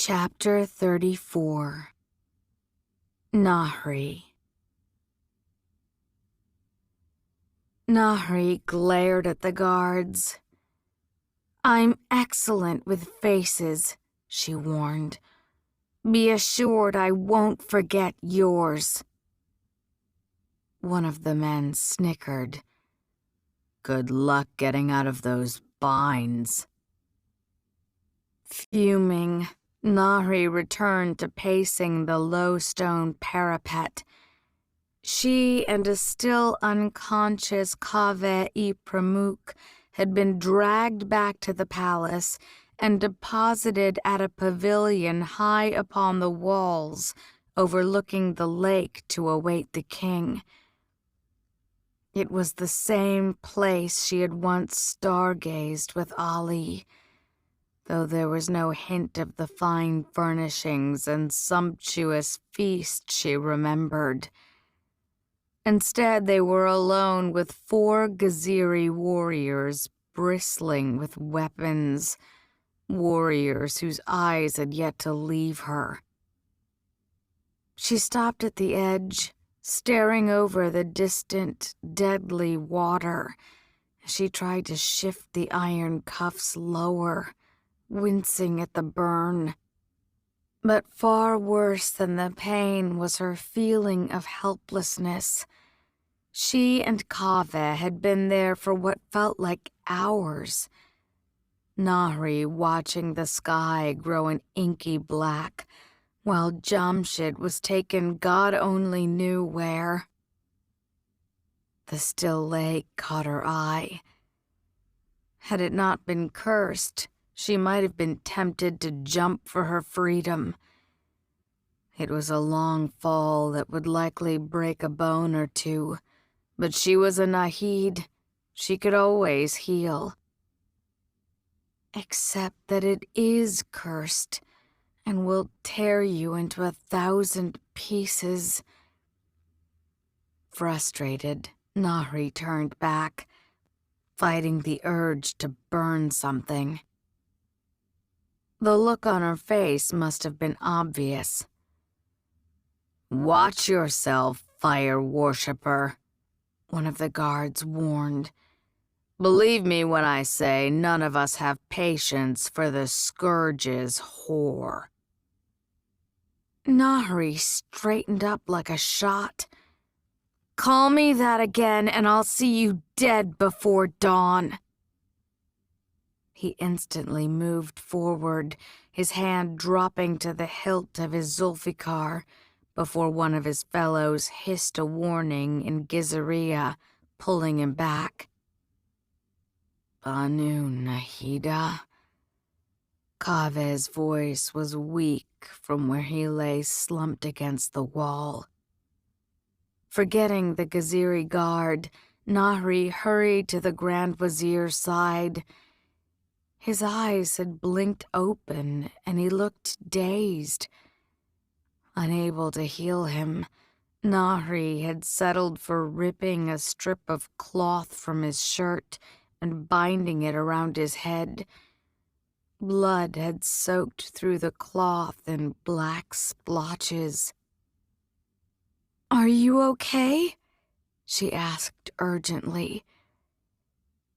Chapter 34. Nahri. Nahri glared at the guards. "I'm excellent with faces," she warned. "Be assured I won't forget yours." One of the men snickered. "Good luck getting out of those binds." Fuming, Nahri returned to pacing the low stone parapet. She and a still unconscious Kaveh-i Pramukh had been dragged back to the palace and deposited at a pavilion high upon the walls, overlooking the lake to await the king. It was the same place she had once stargazed with Ali, though there was no hint of the fine furnishings and sumptuous feast she remembered. Instead, they were alone with 4 Ghaziri warriors bristling with weapons, warriors whose eyes had yet to leave her. She stopped at the edge, staring over the distant, deadly water. She tried to shift the iron cuffs lower, wincing at the burn. But far worse than the pain was her feeling of helplessness. She and Kaveh had been there for what felt like hours. Nahri watching the sky grow an inky black, while Jamshid was taken God only knew where. The still lake caught her eye. Had it not been cursed, she might have been tempted to jump for her freedom. It was a long fall that would likely break a bone or two, but she was a Nahid. She could always heal. Except that it is cursed and will tear you into 1,000 pieces. Frustrated, Nahri turned back, fighting the urge to burn something. The look on her face must have been obvious. "Watch yourself, fire worshipper," one of the guards warned. "Believe me when I say none of us have patience for the Scourge's whore." Nahri straightened up like a shot. "Call me that again and I'll see you dead before dawn." He instantly moved forward, his hand dropping to the hilt of his Zulfikar, before one of his fellows hissed a warning in Gizariya, pulling him back. "Banu Nahida?" Kaveh's voice was weak from where he lay slumped against the wall. Forgetting the Ghaziri guard, Nahri hurried to the Grand Wazir's side. His eyes had blinked open, and he looked dazed. Unable to heal him, Nahri had settled for ripping a strip of cloth from his shirt and binding it around his head. Blood had soaked through the cloth in black splotches. "Are you okay?" she asked urgently.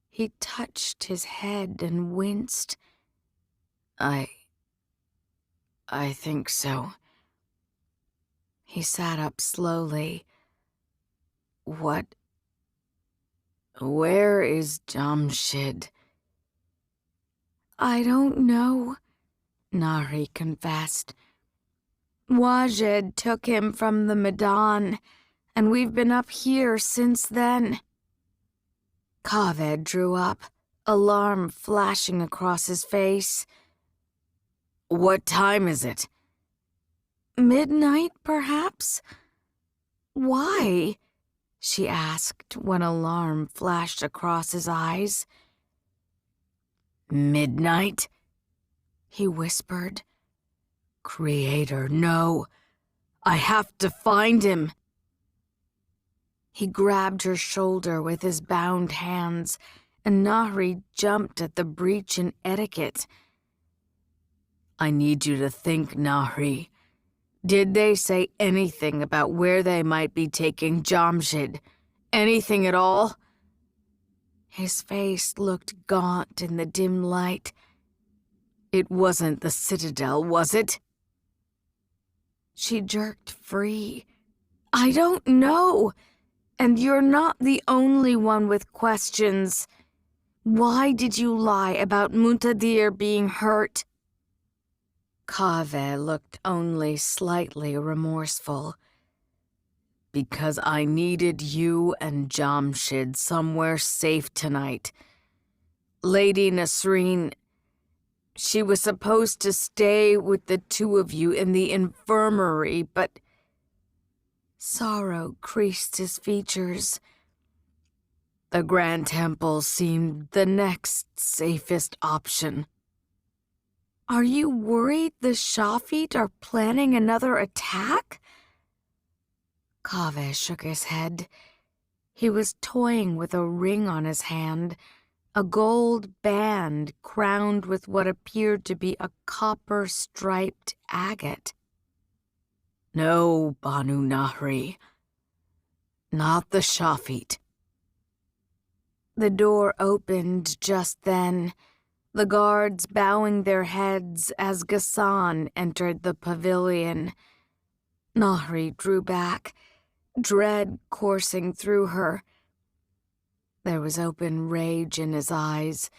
He touched his head and winced. I think so." He sat up slowly. Where is Jamshid?" "I don't know," Nahri confessed. "Wajid took him from the Maidan, and we've been up here since then." Kaveh drew up, alarm flashing across his face. "What time is it?" "Midnight, perhaps?" "Why?" she asked when alarm flashed across his eyes. "Midnight?" he whispered. "Creator, no. I have to find him." He grabbed her shoulder with his bound hands, and Nahri jumped at the breach in etiquette. I need you to think, Nahri. Did they say anything about where they might be taking Jamshid? Anything at all? His face looked gaunt in the dim light. It wasn't the Citadel, was it? She jerked free. I don't know. And you're not the only one with questions. Why did you lie about Muntadir being hurt? Kaveh looked only slightly remorseful. Because I needed you and Jamshid somewhere safe tonight. Lady Nasreen, she was supposed to stay with the two of you in the infirmary, but... Sorrow creased his features. The Grand Temple seemed the next safest option. Are you worried the Shafit are planning another attack? Kaveh shook his head. He was toying with a ring on his hand, a gold band crowned with what appeared to be a copper-striped agate. No, Banu Nahri. Not the Shafit. The door opened just then, the guards bowing their heads as Ghassan entered the pavilion. Nahri drew back, dread coursing through her. There was open rage in his eyes,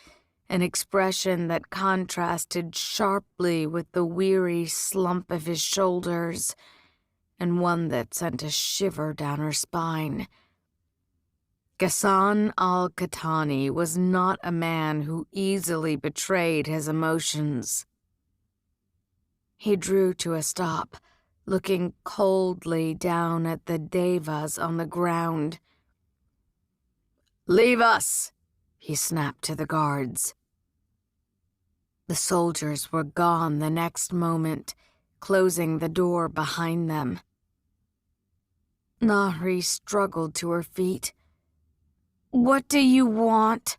an expression that contrasted sharply with the weary slump of his shoulders, and one that sent a shiver down her spine. Ghassan al-Qahtani was not a man who easily betrayed his emotions. He drew to a stop, looking coldly down at the devas on the ground. "Leave us!" he snapped to the guards. The soldiers were gone the next moment, closing the door behind them. Nahri struggled to her feet. "What do you want?"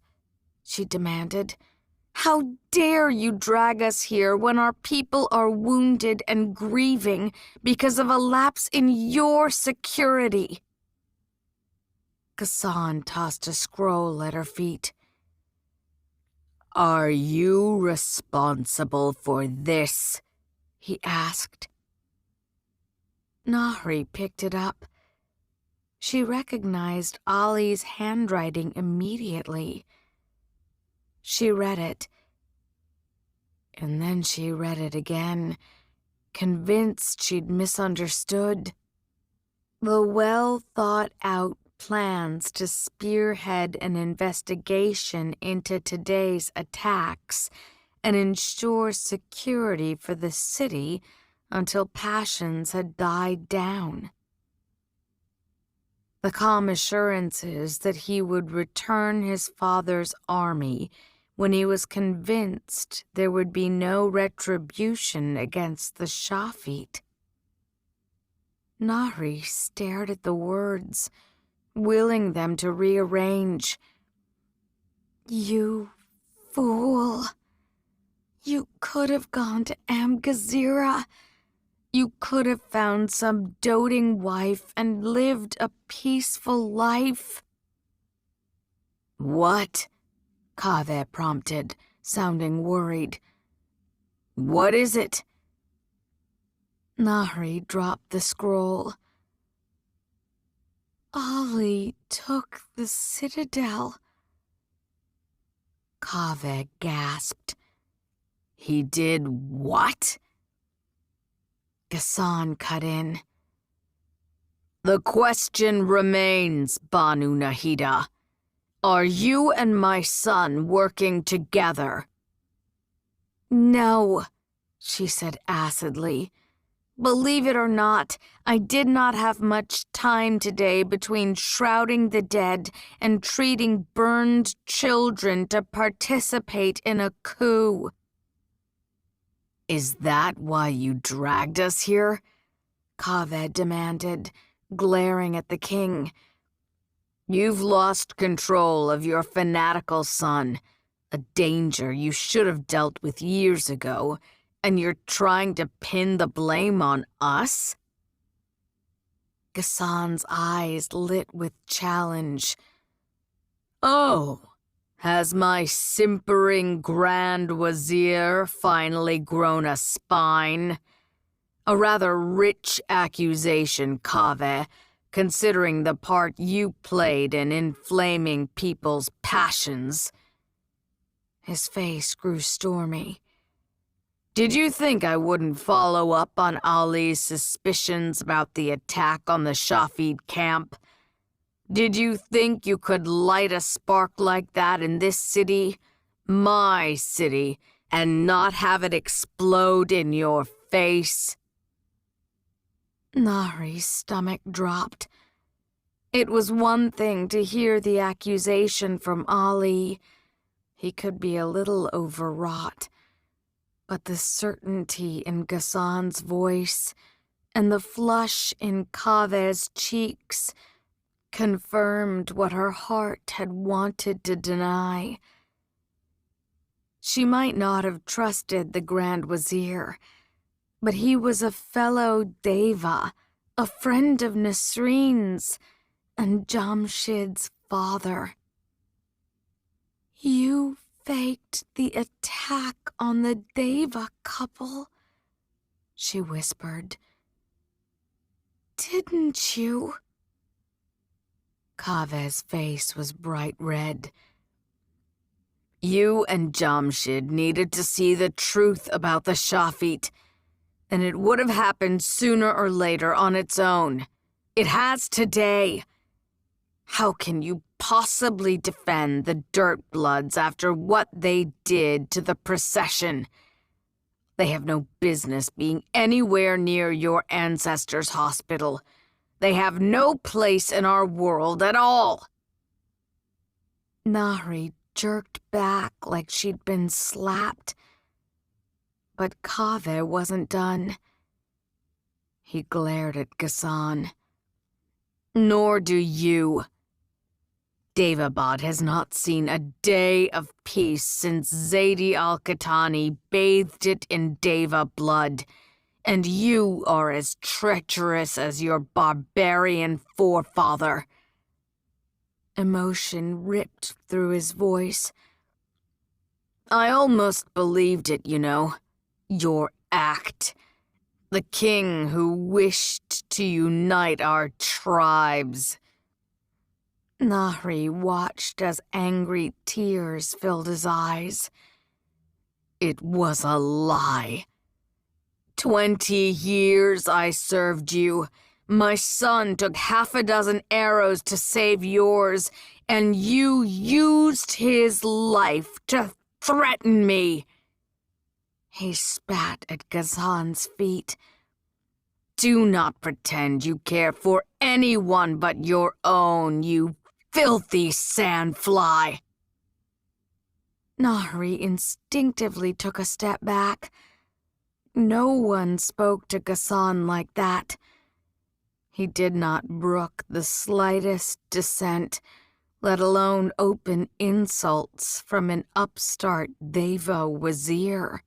she demanded. "How dare you drag us here when our people are wounded and grieving because of a lapse in your security?" Ghassan tossed a scroll at her feet. "Are you responsible for this?" he asked. Nahri picked it up. She recognized Ali's handwriting immediately. She read it, and then she read it again, convinced she'd misunderstood. The well-thought-out plans to spearhead an investigation into today's attacks and ensure security for the city until passions had died down. The calm assurances that he would return his father's army when he was convinced there would be no retribution against the Shafit. Nahri stared at the words, willing them to rearrange. "You fool. You could have gone to Amgazira. You could have found some doting wife and lived a peaceful life." "What?" Kaveh prompted, sounding worried. "What is it?" Nahri dropped the scroll. Ali took the Citadel. Kaveh gasped. "He did what?" Ghassan cut in. "The question remains, Banu Nahida. Are you and my son working together?" "No," she said acidly. "Believe it or not, I did not have much time today between shrouding the dead and treating burned children to participate in a coup." "Is that why you dragged us here?" Kaveh demanded, glaring at the king. "You've lost control of your fanatical son, a danger you should have dealt with years ago, And you're trying to pin the blame on us? Ghassan's eyes lit with challenge. Oh, has my simpering Grand Wazir finally grown a spine? A rather rich accusation, Kaveh, considering the part you played in inflaming people's passions. His face grew stormy. Did you think I wouldn't follow up on Ali's suspicions about the attack on the Shafid camp? Did you think you could light a spark like that in this city, my city, and not have it explode in your face? Nahri's stomach dropped. It was one thing to hear the accusation from Ali. He could be a little overwrought. But the certainty in Ghassan's voice and the flush in Kaveh's cheeks confirmed what her heart had wanted to deny. She might not have trusted the Grand Wazir, but he was a fellow Deva, a friend of Nasreen's, and Jamshid's father. You faked the attack on the Deva couple, she whispered. Didn't you? Kaveh's face was bright red. You and Jamshid needed to see the truth about the Shafit, and it would have happened sooner or later on its own. It has today. How can you possibly defend the Dirtbloods after what they did to the procession? They have no business being anywhere near your ancestors' hospital. They have no place in our world at all. Nahri jerked back like she'd been slapped. But Kaveh wasn't done. He glared at Ghassan. Nor do you. Daevabad has not seen a day of peace since Zaidi al-Qatani bathed it in Deva blood, and you are as treacherous as your barbarian forefather. Emotion ripped through his voice. I almost believed it, you know. Your act. The king who wished to unite our tribes. Nahri watched as angry tears filled his eyes. It was a lie. 20 years I served you. My son took 6 arrows to save yours, and you used his life to threaten me. He spat at Ghassan's feet. Do not pretend you care for anyone but your own, you filthy sandfly. Nahri instinctively took a step back. No one spoke to Ghassan like that. He did not brook the slightest dissent, let alone open insults from an upstart Deva Wazir.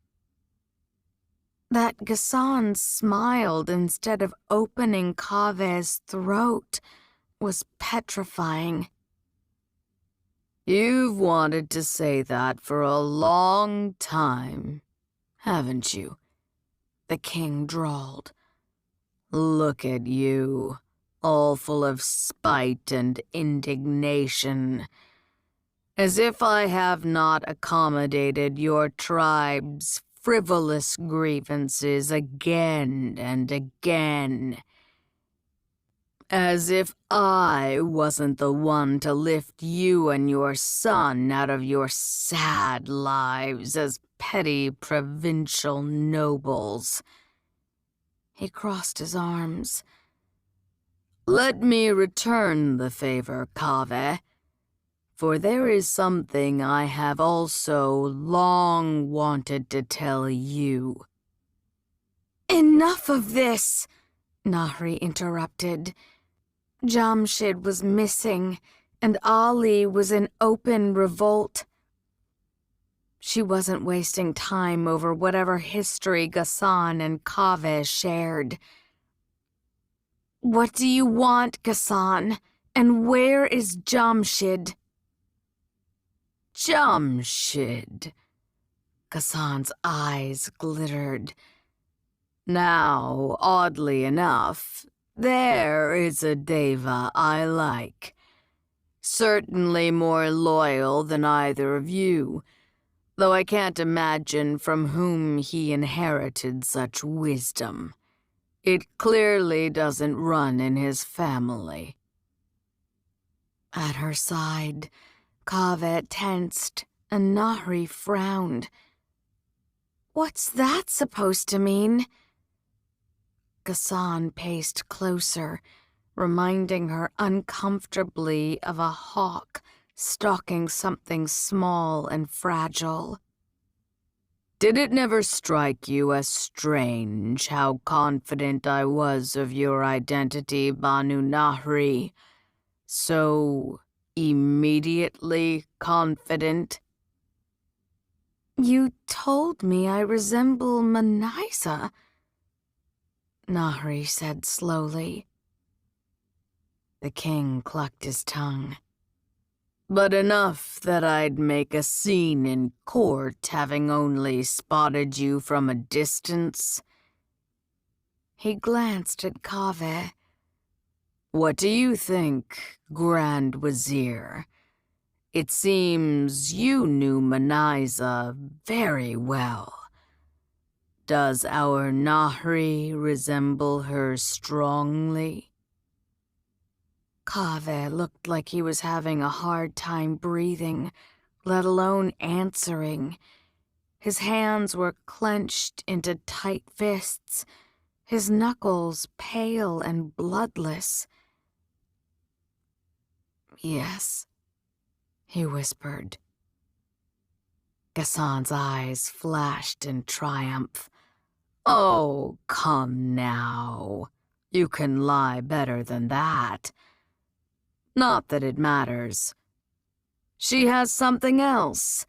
That Ghassan smiled instead of opening Kaveh's throat was petrifying. You've wanted to say that for a long time, haven't you? The king drawled. Look at you, all full of spite and indignation. As if I have not accommodated your tribe's frivolous grievances again and again. As if I wasn't the one to lift you and your son out of your sad lives as petty provincial nobles. He crossed his arms. Let me return the favor, Kaveh, for there is something I have also long wanted to tell you. Enough of this, Nahri interrupted. Jamshid was missing, and Ali was in open revolt. She wasn't wasting time over whatever history Ghassan and Kaveh shared. "What do you want, Ghassan? And where is Jamshid?" "Jamshid." Ghassan's eyes glittered. "Now, oddly enough, there is a Deva I like. Certainly more loyal than either of you, though I can't imagine from whom he inherited such wisdom. It clearly doesn't run in his family." At her side, Kaveh tensed and Nahri frowned. "What's that supposed to mean?" Ghassan paced closer, reminding her uncomfortably of a hawk stalking something small and fragile. "Did it never strike you as strange how confident I was of your identity, Banu Nahri? So immediately confident?" "You told me I resemble Manisa," Nahri said slowly. The king clucked his tongue. "But enough that I'd make a scene in court having only spotted you from a distance." He glanced at Kaveh. "What do you think, Grand Wazir? It seems you knew Manisa very well. Does our Nahri resemble her strongly?" Kaveh looked like he was having a hard time breathing, let alone answering. His hands were clenched into tight fists, his knuckles pale and bloodless. "Yes," he whispered. Ghassan's eyes flashed in triumph. "Oh, come now. You can lie better than that. Not that it matters. She has something else.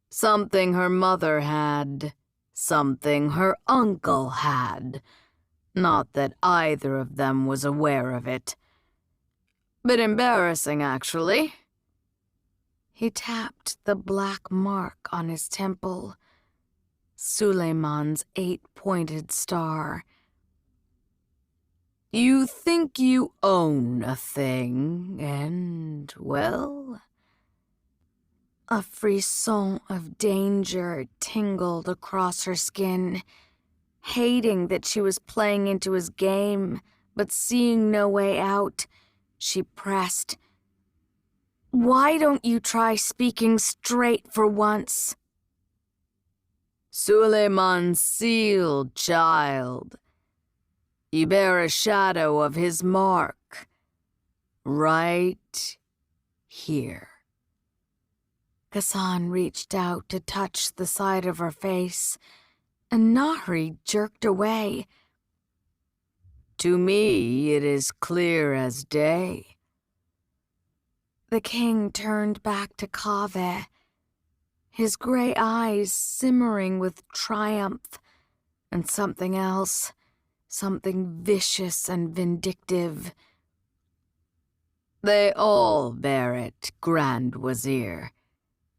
Something her mother had. Something her uncle had. Not that either of them was aware of it. Bit embarrassing, actually." He tapped the black mark on his temple. Suleiman's 8-pointed star. You think you own a thing, and, well... A frisson of danger tingled across her skin. Hating that she was playing into his game, but seeing no way out, she pressed. "Why don't you try speaking straight for once?" "Suleiman's sealed, child. You bear a shadow of his mark. Right here." Ghassan reached out to touch the side of her face, and Nahri jerked away. "To me, it is clear as day." The king turned back to Kaveh, his gray eyes simmering with triumph, and something else, something vicious and vindictive. "They all bear it, Grand Wazir.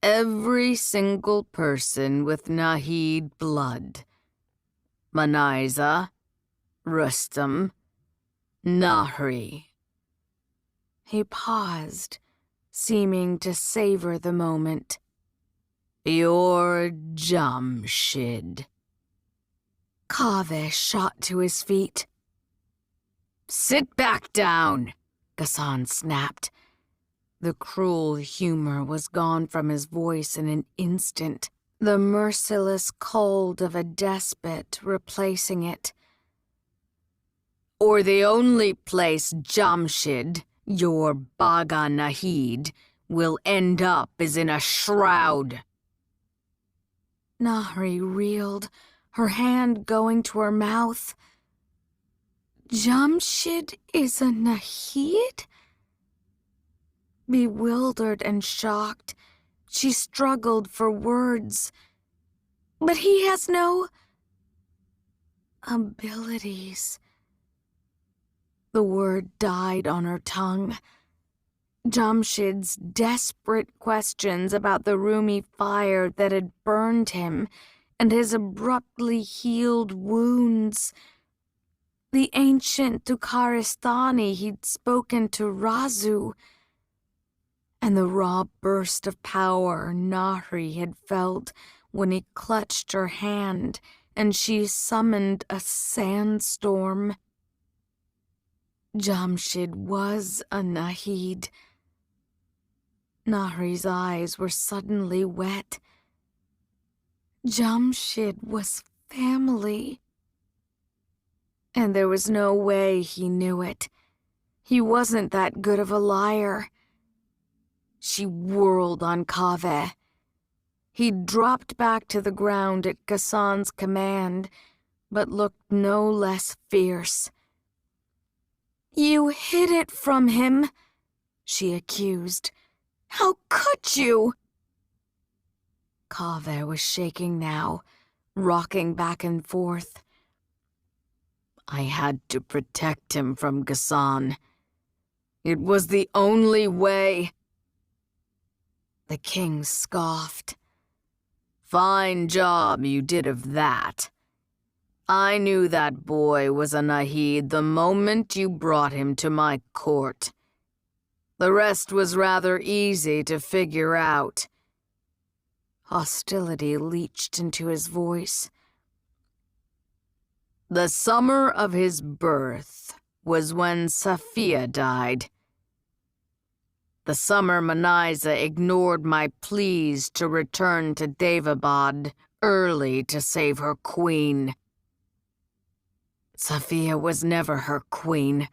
Every single person with Nahid blood. Manisa, Rustam, Nahri." He paused, seeming to savor the moment. "Your Jamshid." Kaveh shot to his feet. "Sit back down," Ghassan snapped. The cruel humor was gone from his voice in an instant, the merciless cold of a despot replacing it. "Or the only place Jamshid, your Baga Nahid, will end up is in a shroud." Nahri reeled, her hand going to her mouth. "Jamshid is a Nahid?" Bewildered and shocked, She struggled for words. But he has no abilities. The word died on her tongue. Jamshid's desperate questions about the roomy fire that had burned him, and his abruptly healed wounds. The ancient Tukharistani he'd spoken to Razu, and the raw burst of power Nahri had felt when he clutched her hand and she summoned a sandstorm. Jamshid was a Nahid. Nahri's eyes were suddenly wet. Jamshid was family. And there was no way he knew it. He wasn't that good of a liar. She whirled on Kaveh. He dropped back to the ground at Ghassan's command, but looked no less fierce. "You hid it from him," she accused. "How could you?" Kaveh was shaking now, rocking back and forth. "I had to protect him from Ghassan. It was the only way." The king scoffed. "Fine job you did of that. I knew that boy was a Nahid the moment you brought him to my court. The rest was rather easy to figure out." Hostility leached into his voice. "The summer of his birth was when Safiya died. The summer Manaiza ignored my pleas to return to Daevabad early to save her queen." "Safiya was never her queen,"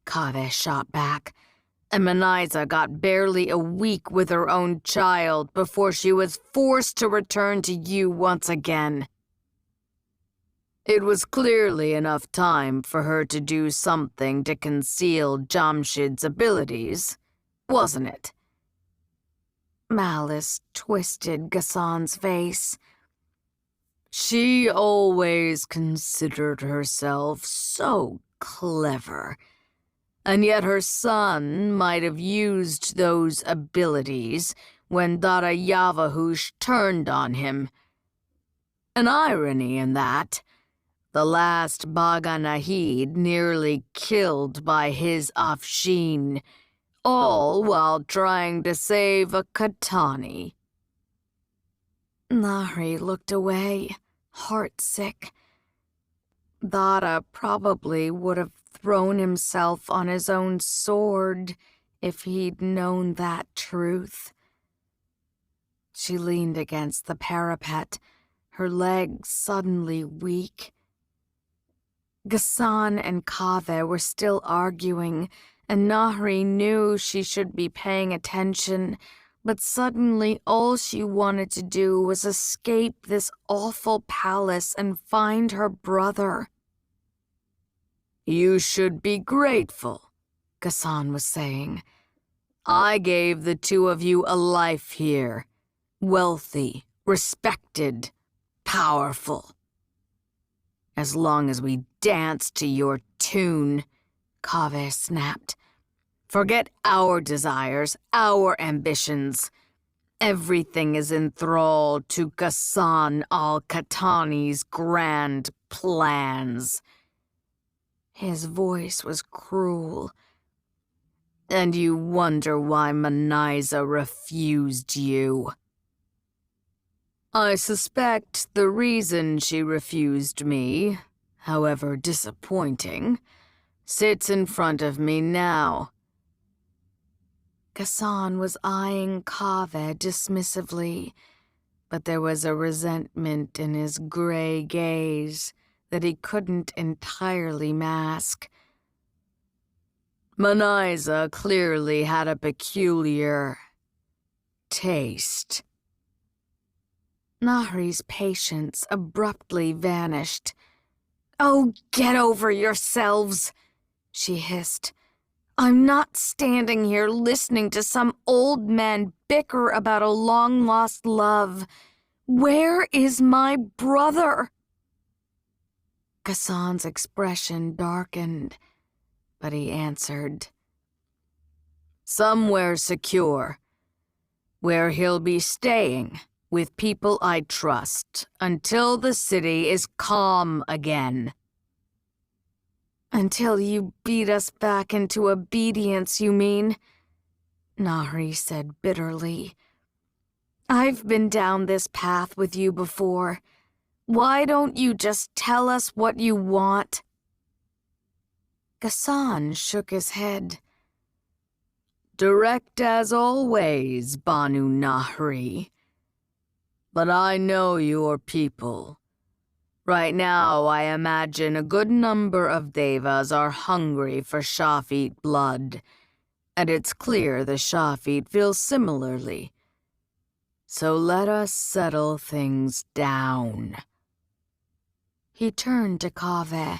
Kaveh shot back, "and Manaiza got barely a week with her own child before she was forced to return to you once again. It was clearly enough time for her to do something to conceal Jamshid's abilities, wasn't it?" Malice twisted Ghassan's face. "She always considered herself so clever, and yet her son might have used those abilities when Dara Yavahush turned on him. An irony in that. The last Baga Nahid nearly killed by his Afshin, all while trying to save a Katani." Nahri looked away, heartsick. Dara probably would have thrown himself on his own sword if he'd known that truth. She leaned against the parapet, her legs suddenly weak. Ghassan and Kaveh were still arguing, and Nahri knew she should be paying attention, but suddenly all she wanted to do was escape this awful palace and find her brother. "You should be grateful," Ghassan was saying. "I gave the two of you a life here. Wealthy, respected, powerful. As long as we dance to your tune," Kaveh snapped. "Forget our desires, our ambitions. Everything is enthralled to Ghassan al-Katani's grand plans." His voice was cruel. "And you wonder why Manaiza refused you. I suspect the reason she refused me, however disappointing, sits in front of me now." Ghassan was eyeing Kaveh dismissively, but there was a resentment in his gray gaze that he couldn't entirely mask. "Manaiza clearly had a peculiar taste." Nahri's patience abruptly vanished. "Oh, get over yourselves," she hissed. I'm not standing here listening to some old man bicker about a long-lost love. Where is my brother? Ghassan's expression darkened, but he answered, "Somewhere secure, where he'll be staying with people I trust until the city is calm again." Until you beat us back into obedience, you mean? Nahri said bitterly. I've been down this path with you before. Why don't you just tell us what you want? Ghassan shook his head. "Direct as always, Banu Nahri. But I know your people. Right now, I imagine a good number of Devas are hungry for Shafit blood, and it's clear the Shafit feel similarly. So let us settle things down." He turned to Kaveh.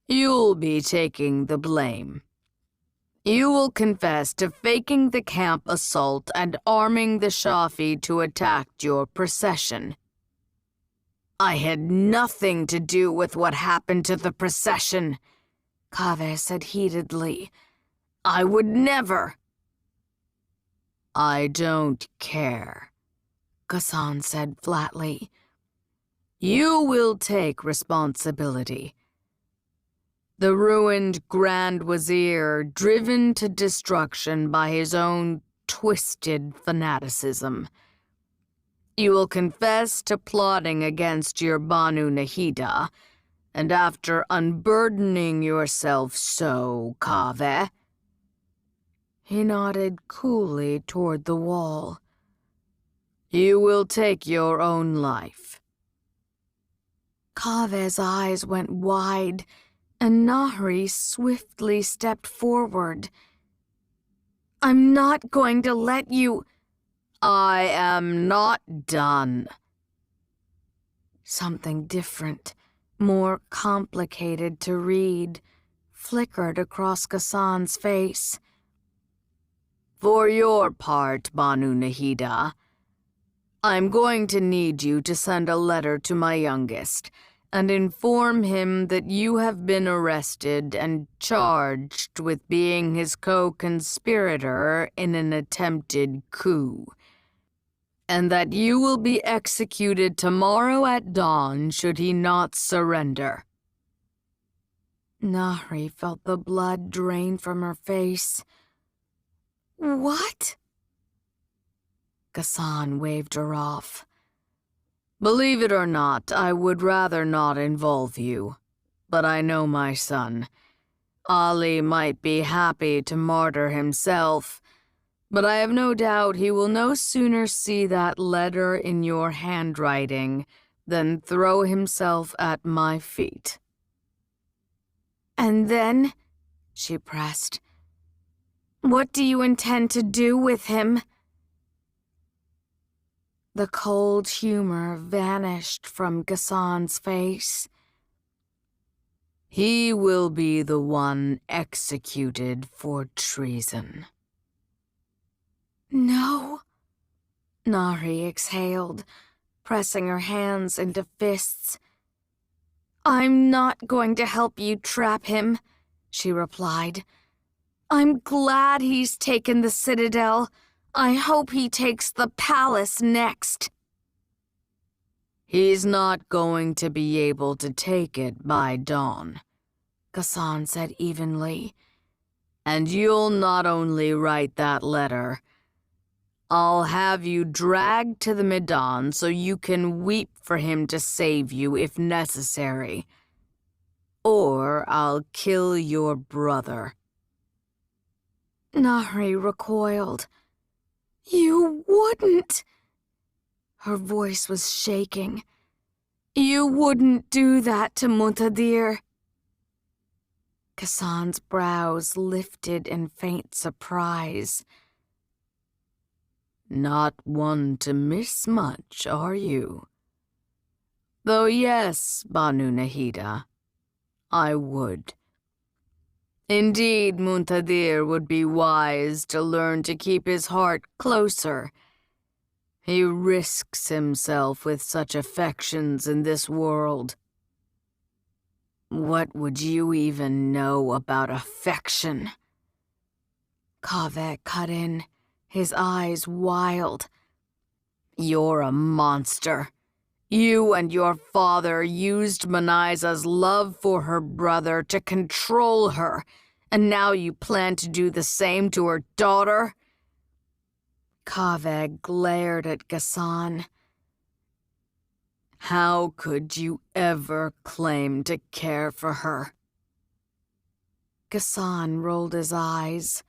"You'll be taking the blame. You will confess to faking the camp assault and arming the Shafit to attack your procession." I had nothing to do with what happened to the procession, Kaveh said heatedly. I would never. "I don't care," Ghassan said flatly. "You will take responsibility. The ruined Grand Wazir, driven to destruction by his own twisted fanaticism. You will confess to plotting against your Banu Nahida, and after unburdening yourself so, Kaveh." He nodded coolly toward the wall. "You will take your own life." Kaveh's eyes went wide, and Nahri swiftly stepped forward. I'm not going to let you... "I am not done." Something different, more complicated to read, flickered across Ghassan's face. "For your part, Banu Nahida, I'm going to need you to send a letter to my youngest and inform him that you have been arrested and charged with being his co-conspirator in an attempted coup, and that you will be executed tomorrow at dawn should he not surrender." Nahri felt the blood drain from her face. What? Ghassan waved her off. "Believe it or not, I would rather not involve you. But I know my son. Ali might be happy to martyr himself, but I have no doubt he will no sooner see that letter in your handwriting than throw himself at my feet." And then, she pressed, what do you intend to do with him? The cold humor vanished from Ghassan's face. "He will be the one executed for treason." No, Nahri exhaled, pressing her hands into fists. I'm not going to help you trap him, she replied. I'm glad he's taken the Citadel. I hope he takes the palace next. "He's not going to be able to take it by dawn," Ghassan said evenly. "And you'll not only write that letter, I'll have you dragged to the Medan so you can weep for him to save you if necessary. Or I'll kill your brother." Nahri recoiled. You wouldn't. Her voice was shaking. You wouldn't do that to Muntadir. Ghassan's brows lifted in faint surprise. "Not one to miss much, are you? Though yes, Banu Nahida, I would." Indeed, Muntadir would be wise to learn to keep his heart closer. He risks himself with such affections in this world. What would you even know about affection? Kaveh cut in, his eyes wild. You're a monster. You and your father used Manaiza's love for her brother to control her, and now you plan to do the same to her daughter? Kaveh glared at Ghassan. How could you ever claim to care for her? Ghassan rolled his eyes.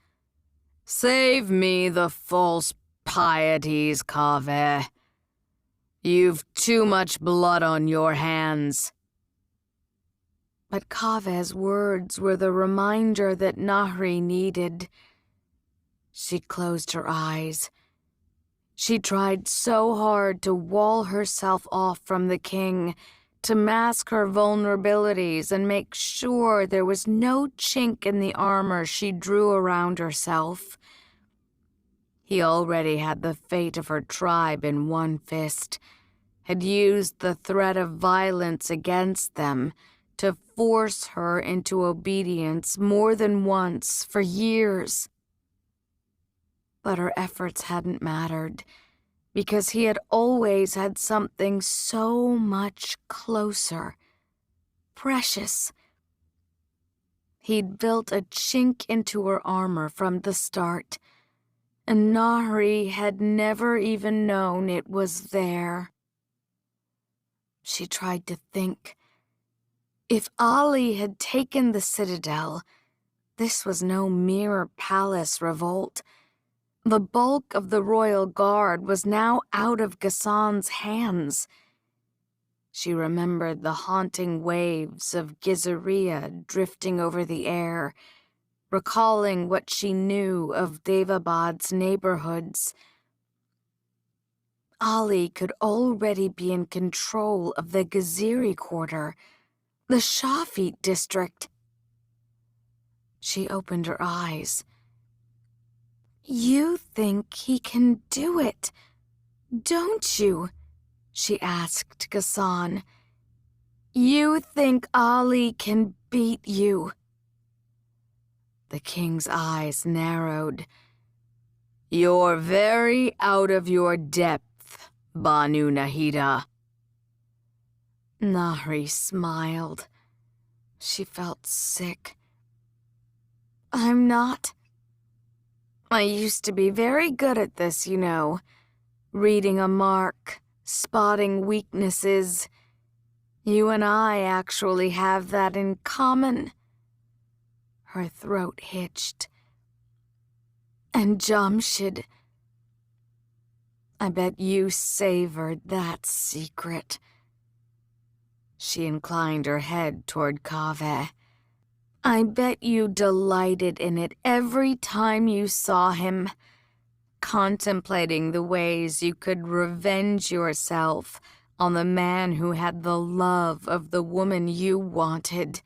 Save me the false pieties, Kaveh. You've too much blood on your hands. But Kaveh's words were the reminder that Nahri needed. She closed her eyes. She tried so hard to wall herself off from the king, to mask her vulnerabilities and make sure there was no chink in the armor she drew around herself. He already had the fate of her tribe in one fist, had used the threat of violence against them to force her into obedience more than once for years. But her efforts hadn't mattered, because he had always had something so much closer, precious. He'd built a chink into her armor from the start, and Nahri had never even known it was there. She tried to think. If Ali had taken the citadel, this was no mere palace revolt. The bulk of the royal guard was now out of Ghassan's hands. She remembered the haunting waves of Gizaria drifting over the air, recalling what she knew of Daevabad's neighborhoods. Ali could already be in control of the Gaziri quarter, the Shafit district. She opened her eyes. You think he can do it, don't you? She asked Ghassan. You think Ali can beat you? The king's eyes narrowed. You're very out of your depth, Banu Nahida. Nahri smiled. She felt sick. I'm not. I used to be very good at this, you know. Reading a mark, spotting weaknesses. You and I actually have that in common. Her throat hitched. And Jamshid. I bet you savored that secret. She inclined her head toward Kaveh. I bet you delighted in it every time you saw him, contemplating the ways you could revenge yourself on the man who had the love of the woman you wanted.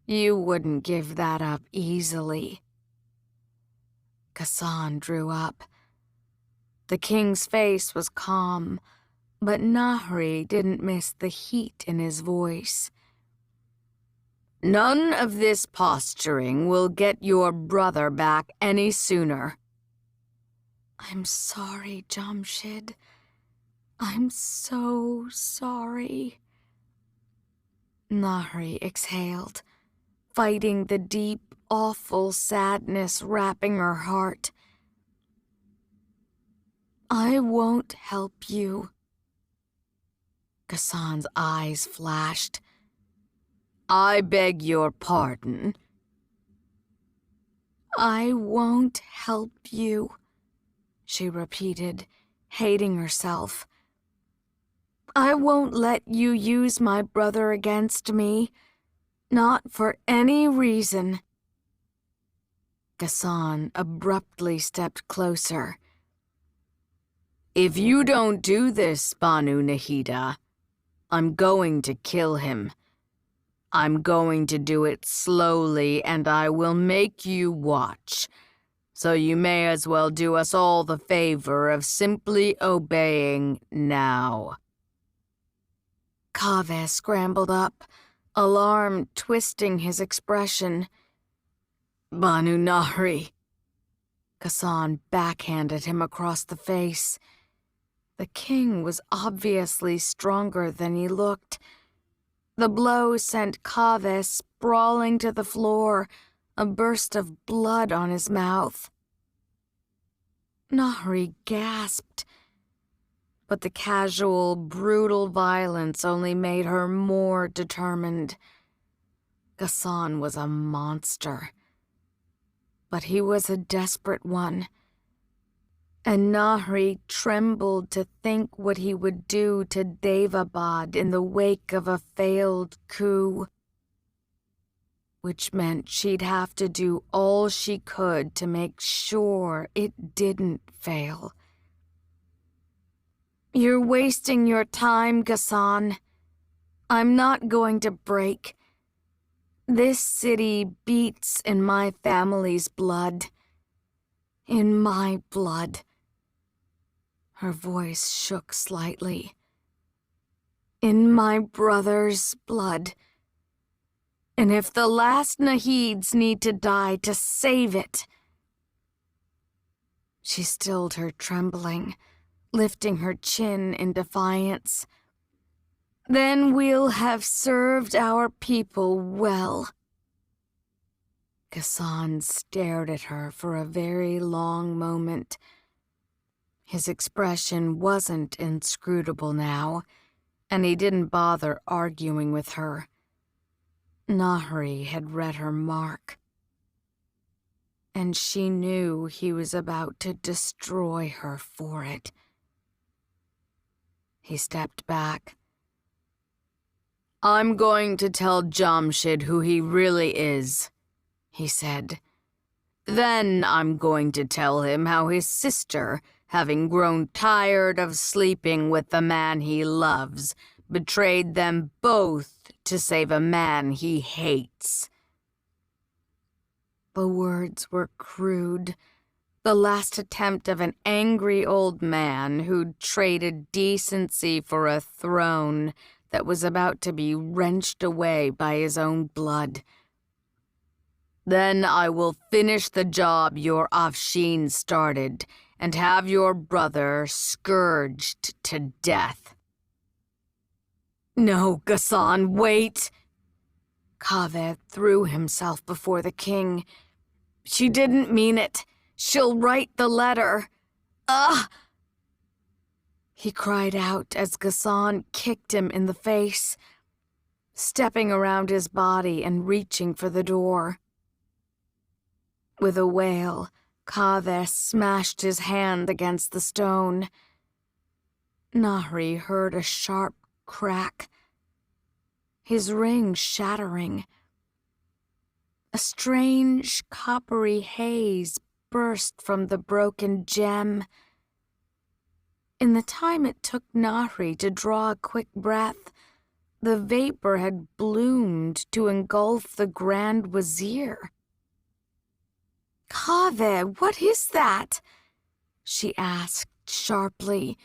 You wouldn't give that up easily. Ghassan drew up. The king's face was calm, but Nahri didn't miss the heat in his voice. None of this posturing will get your brother back any sooner. I'm sorry, Jamshid. I'm so sorry. Nahri exhaled, fighting the deep, awful sadness wrapping her heart. I won't help you. Ghassan's eyes flashed. I beg your pardon. I won't help you, she repeated, hating herself. I won't let you use my brother against me, not for any reason. Ghassan abruptly stepped closer. If you don't do this, Banu Nahida, I'm going to kill him. I'm going to do it slowly, and I will make you watch. So you may as well do us all the favor of simply obeying now." Kaveh scrambled up, alarm twisting his expression. "Banu Nahri." Ghassan backhanded him across the face. The king was obviously stronger than he looked. The blow sent Kaveh sprawling to the floor, a burst of blood on his mouth. Nahri gasped, but the casual, brutal violence only made her more determined. Ghassan was a monster, but he was a desperate one. And Nahri trembled to think what he would do to Daevabad in the wake of a failed coup. Which meant she'd have to do all she could to make sure it didn't fail. "You're wasting your time, Ghassan. I'm not going to break. This city beats in my family's blood. In my blood." Her voice shook slightly. "In my brother's blood. And if the last Nahids need to die to save it..." She stilled her trembling, lifting her chin in defiance. "Then we'll have served our people well." Ghassan stared at her for a very long moment. His expression wasn't inscrutable now, and he didn't bother arguing with her. Nahri had read her mark, and she knew he was about to destroy her for it. He stepped back. "I'm going to tell Jamshid who he really is," he said. "Then I'm going to tell him how his sister, having grown tired of sleeping with the man he loves, betrayed them both to save a man he hates." The words were crude, the last attempt of an angry old man who'd traded decency for a throne that was about to be wrenched away by his own blood. "Then I will finish the job your Afshin started and have your brother scourged to death." "No, Ghassan, wait!" Kaveh threw himself before the king. "She didn't mean it. She'll write the letter. Ugh!" He cried out as Ghassan kicked him in the face, stepping around his body and reaching for the door. With a wail, Kaveh smashed his hand against the stone. Nahri heard a sharp crack, his ring shattering. A strange, coppery haze burst from the broken gem. In the time it took Nahri to draw a quick breath, the vapor had bloomed to engulf the Grand Wazir. "Kaveh, what is that?" she asked sharply,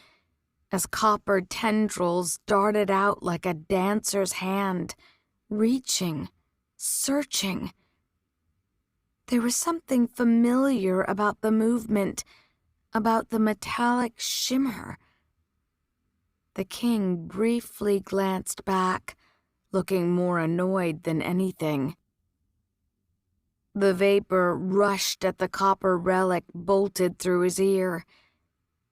as copper tendrils darted out like a dancer's hand, reaching, searching. There was something familiar about the movement, about the metallic shimmer. The king briefly glanced back, looking more annoyed than anything. The vapor rushed at the copper relic bolted through his ear.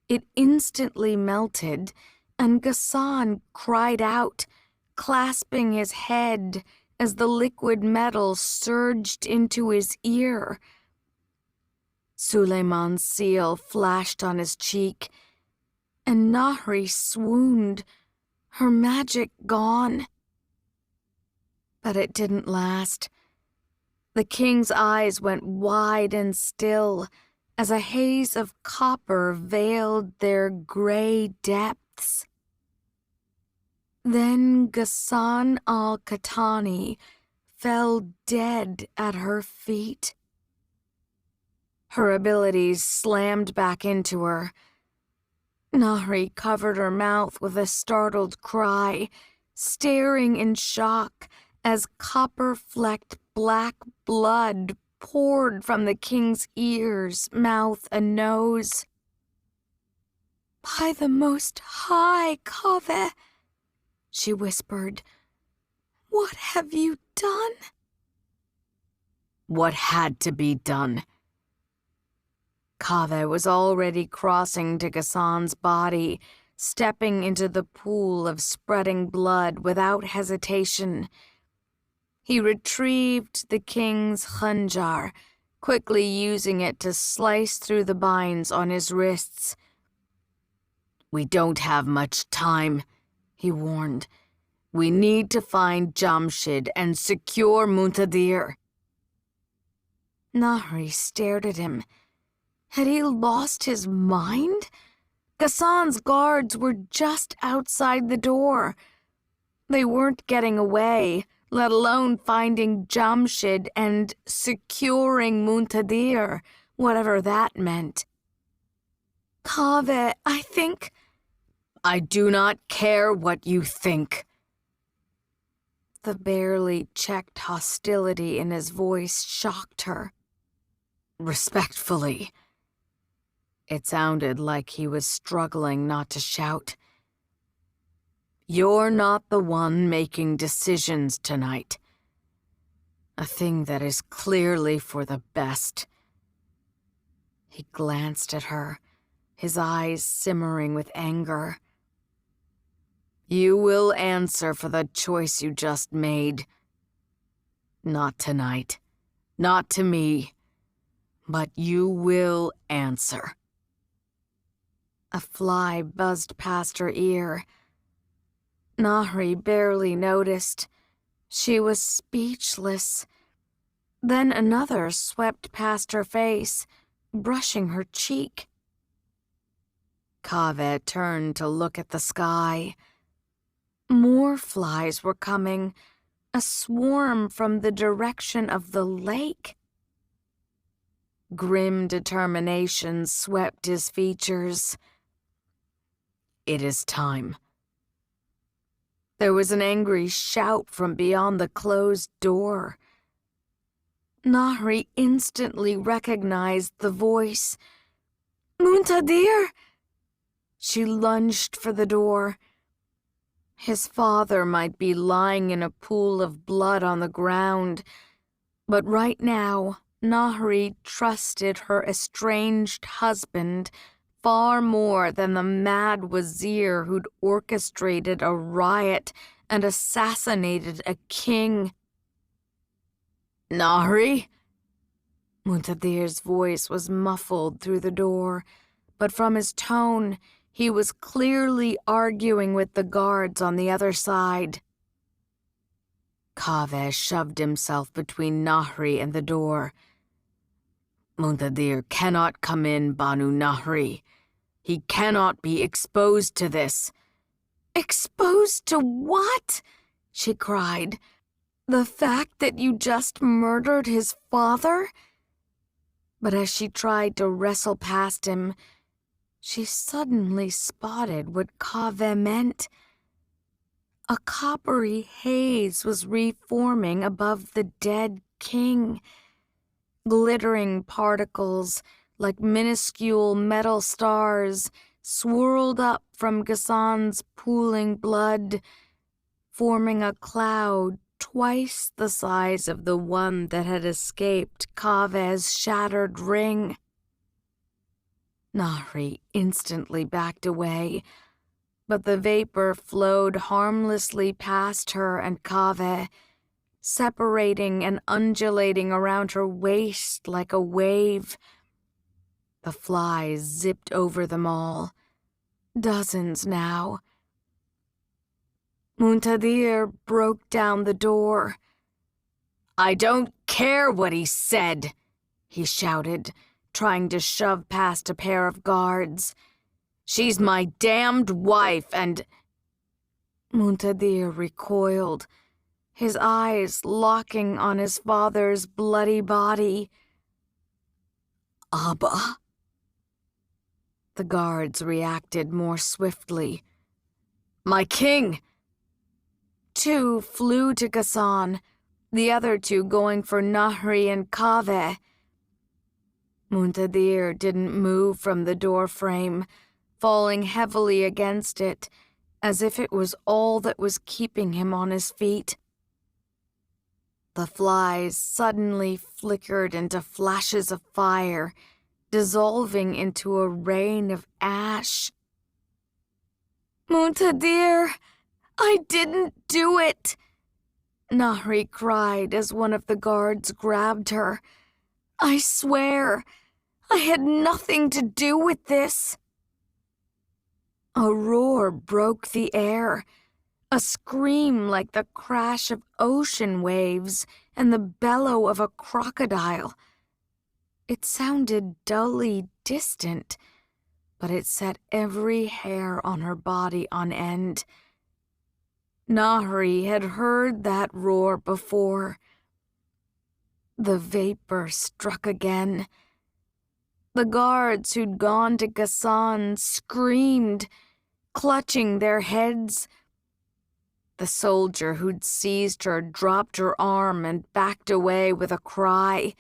It instantly melted, and Ghassan cried out, clasping his head as the liquid metal surged into his ear. Suleiman's seal flashed on his cheek, and Nahri swooned, her magic gone. But it didn't last. The king's eyes went wide and still as a haze of copper veiled their gray depths. Then Ghassan al-Qatani fell dead at her feet. Her abilities slammed back into her. Nahri covered her mouth with a startled cry, staring in shock as copper-flecked black blood poured from the king's ears, mouth, and nose. "By the Most High, Kaveh," she whispered, "what have you done?" What had to be done? Kaveh was already crossing to Ghassan's body, stepping into the pool of spreading blood without hesitation. He retrieved the king's khanjar, quickly using it to slice through the binds on his wrists. "We don't have much time," he warned. "We need to find Jamshid and secure Muntadir." Nahri stared at him. Had he lost his mind? Ghassan's guards were just outside the door. They weren't getting away, let alone finding Jamshid and securing Muntadir, whatever that meant. "Kaveh, I think—" "I do not care what you think." The barely checked hostility in his voice shocked her. "Respectfully." It sounded like he was struggling not to shout. "You're not the one making decisions tonight. A thing that is clearly for the best." He glanced at her, his eyes simmering with anger. "You will answer for the choice you just made. Not tonight, not to me, but you will answer." A fly buzzed past her ear. Nahri barely noticed. She was speechless. Then another swept past her face, brushing her cheek. Kaveh turned to look at the sky. More flies were coming, a swarm from the direction of the lake. Grim determination swept his features. "It is time." There was an angry shout from beyond the closed door. Nahri instantly recognized the voice. "Muntadir!" She lunged for the door. His father might be lying in a pool of blood on the ground, but right now, Nahri trusted her estranged husband far more than the mad wazir who'd orchestrated a riot and assassinated a king. "Nahri?" Muntadir's voice was muffled through the door, but from his tone, he was clearly arguing with the guards on the other side. Kaveh shoved himself between Nahri and the door. "Muntadir cannot come in, Banu Nahri. He cannot be exposed to this." "Exposed to what?" she cried. "The fact that you just murdered his father?" But as she tried to wrestle past him, she suddenly spotted what Kaveh meant. A coppery haze was reforming above the dead king. Glittering particles, like minuscule metal stars, swirled up from Ghassan's pooling blood, forming a cloud twice the size of the one that had escaped Kaveh's shattered ring. Nahri instantly backed away, but the vapor flowed harmlessly past her and Kaveh, separating and undulating around her waist like a wave. The flies zipped over them all. Dozens now. Muntadir broke down the door. "I don't care what he said," he shouted, trying to shove past a pair of guards. "She's my damned wife and—" Muntadir recoiled, his eyes locking on his father's bloody body. Abba? The guards reacted more swiftly. My king! 2 flew to Ghassan, the other 2 going for Nahri and Kaveh. Muntadir didn't move from the doorframe, falling heavily against it, as if it was all that was keeping him on his feet. The flies suddenly flickered into flashes of fire, dissolving into a rain of ash. "Muntadir, I didn't do it!" Nahri cried as one of the guards grabbed her. "I swear, I had nothing to do with this." A roar broke the air, a scream like the crash of ocean waves and the bellow of a crocodile. It sounded dully distant, but it set every hair on her body on end. Nahri had heard that roar before. The vapor struck again. The guards who'd gone to Ghassan screamed, clutching their heads. The soldier who'd seized her dropped her arm and backed away with a cry.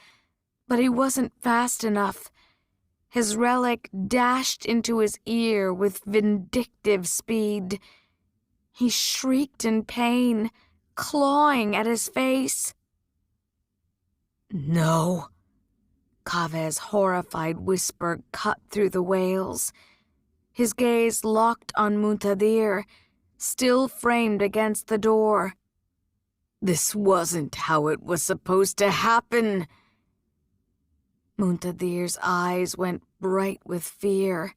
But he wasn't fast enough. His relic dashed into his ear with vindictive speed. He shrieked in pain, clawing at his face. No. Kaveh's horrified whisper cut through the wails. His gaze locked on Muntadir, still framed against the door. This wasn't how it was supposed to happen. Muntadir's eyes went bright with fear.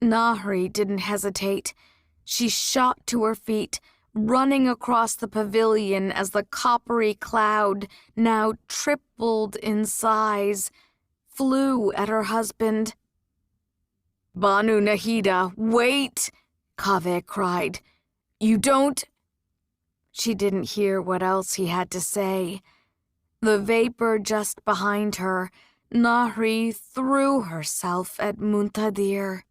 Nahri didn't hesitate. She shot to her feet, running across the pavilion as the coppery cloud, now tripled in size, flew at her husband. "Banu Nahida, wait!" Kaveh cried. "You don't—" She didn't hear what else he had to say. The vapor just behind her, Nahri threw herself at Muntadir.